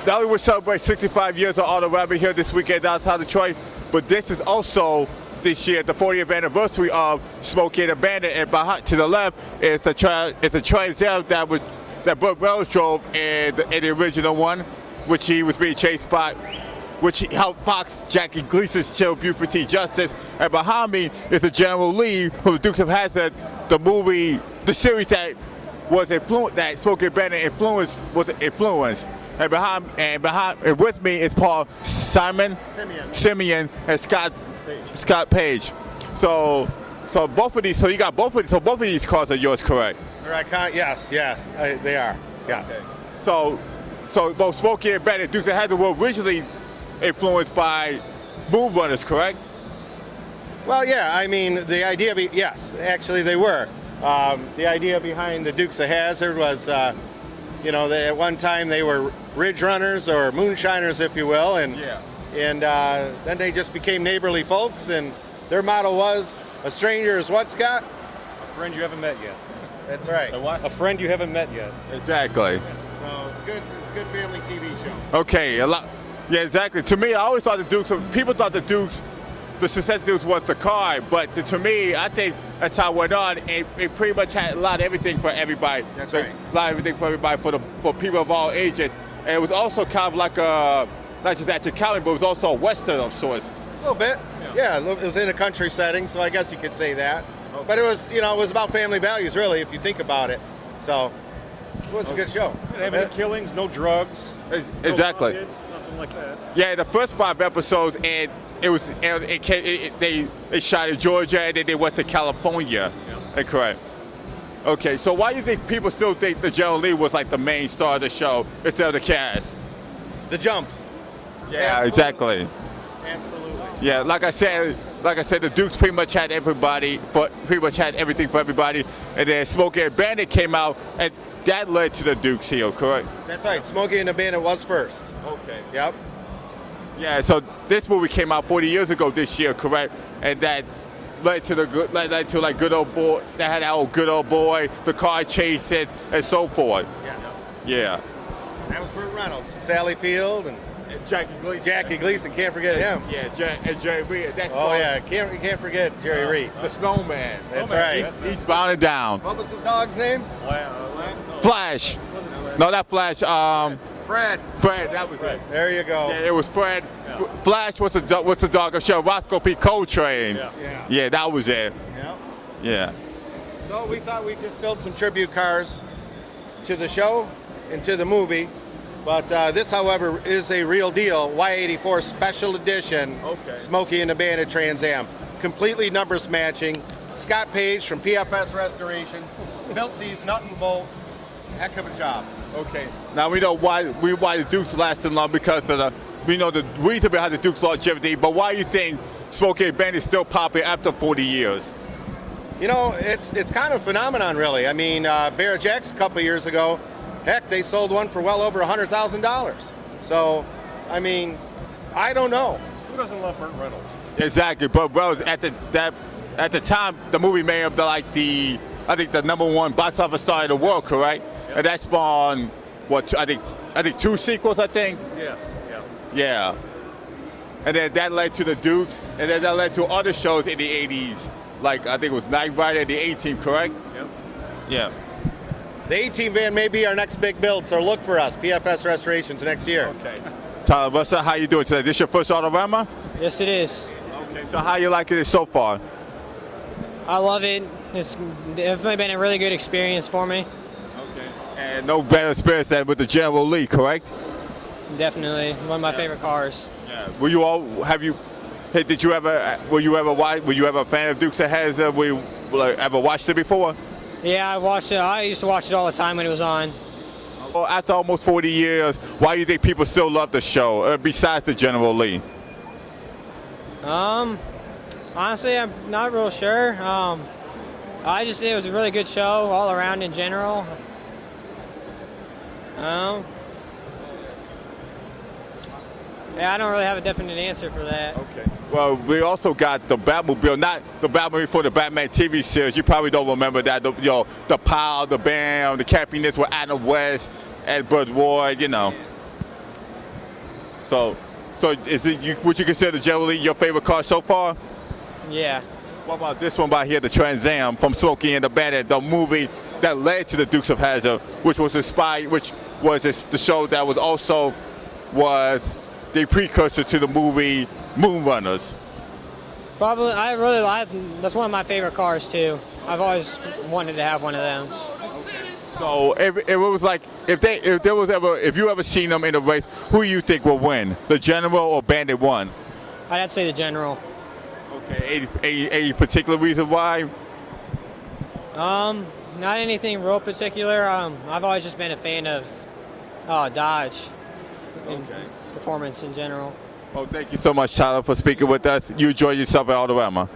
not only we celebrate 65 years of Autorama here this weekend downtown Detroit, but this is also this year the 40th anniversary of Smokey and the Bandit. And behind, to the left, it's a Trans Am that Burt Reynolds drove in the original one, which he was being chased by, which he helped box Jackie Gleason's Chill Buford T. Justice. And behind me is the General Lee from the Dukes of Hazzard, the movie, the series that Smokey and Bandit was influenced. And and with me is Paul Simeon and Scott Page. So both of these. So you got both of these cars are yours, correct? Yes, they are. Yeah. Okay. So both Smokey and Bandit, Dukes of Hazzard were originally influenced by Move Runners, correct? Well, yeah. I mean, the idea. Yes, actually, they were. The idea behind the Dukes of Hazzard was, at one time they were ridge runners or moonshiners, if you will, and then they just became neighborly folks, and their motto was, "A stranger is what, Scott? A friend you haven't met yet." That's right. A friend you haven't met yet. Exactly. So it's a good family TV show. Okay, yeah, exactly. To me, I always thought people thought the success of the Dukes was the car, but to me, I think that's how it went on. It pretty much had a lot of everything for everybody. That's right. A lot of everything for everybody, for people of all ages. And it was also kind of like not just actual county, but it was also a Western of sorts. A little bit. Yeah, it was in a country setting, so I guess you could say that. Okay. But it was about family values, really, if you think about it. So it was a good show. No killings, no drugs. Exactly. No kids, nothing like that. Yeah, the first 5 episodes, and they shot in Georgia, and then they went to California. Yeah. Correct. Okay, so why do you think people still think the General Lee was like the main star of the show instead of the cast? The jumps. Yeah, exactly. Absolutely. Yeah, like I said, the Dukes pretty much had everything for everybody, and then Smokey and Bandit came out, and that led to the Dukes here, correct? That's right. Smokey and the Bandit was first. Okay. Yep. Yeah, so this movie came out 40 years ago this year, correct? And that led to good old boy. That had that old good old boy, the car chases, and so forth. Yeah. That was Burt Reynolds, Sally Field, and Jackie Gleason, can't forget him. Yeah, and Jerry Reed. You can't forget Jerry Reed. The Snowman. That's right. He's bounding down. What was his dog's name? Flash. No, not Flash. Fred. Fred, that was it. There you go. Yeah, it was Fred. Yeah. Flash was the dog of show. Roscoe P. Coltrane. Yeah, that was it. Yeah. So we thought we'd just build some tribute cars to the show and to the movie. But this, however, is a real deal Y84 Special Edition Smokey and the Bandit Trans Am. Completely numbers matching. Scott Page from PFS Restorations built these nut and bolt. Heck of a job. Okay. Now we know why the Dukes lasted long because of we know the reason behind the Dukes longevity. But why do you think Smokey and Bandit is still popular after 40 years? It's kind of a phenomenon, really. I mean, Barrett Jacks a couple years ago, heck, they sold one for well over $100,000. So, I mean, I don't know. Who doesn't love Burt Reynolds? Exactly. Burt Reynolds at the time the movie made him the #1 box office star in the world, correct? Yep. And that spawned I think 2 sequels, I think. Yeah. And then that led to the Dukes, and then that led to other shows in the 80s. Like I think it was Knight Rider and the A-Team, correct? Yep. Yeah. The A-Team van may be our next big build, so look for us, PFS Restorations, next year. Okay. Tyler Russler, how you doing today? This your first Autorama? Yes, it is. Okay. So how you liking it so far? I love it. It's definitely been a really good experience for me. Okay. And no better experience than with the General Lee, correct? Definitely. One of my favorite cars. Yeah. Were you ever a fan of Dukes of Hazzard? Were you ever watched it before? Yeah, I watched it. I used to watch it all the time when it was on. Well, after almost 40 years, why do you think people still love the show, besides the General Lee? Honestly, I'm not real sure. I just think it was a really good show all around in general. Yeah, I don't really have a definite answer for that. Okay. Well, we also got the Batmobile, not the Batmobile for the Batman TV series. You probably don't remember that. The Pow, the Bam, the campiness with Adam West, Ed Bud Ward, So is it would you consider generally your favorite car so far? Yeah. What about this one right here, the Trans Am from Smokey and the Bandit, the movie that led to the Dukes of Hazzard, which was the show that was also the precursor to the movie Moonrunners. Probably, I really like. That's one of my favorite cars too. I've always wanted to have one of them. So if it was like if you ever seen them in a race, who you think will win, the General or Bandit 1? I'd have to say the General. Okay, any particular reason why? Not anything real particular. I've always just been a fan of Dodge and performance in general. Well, thank you so much, Tyler, for speaking with us. You enjoy yourself at Autorama.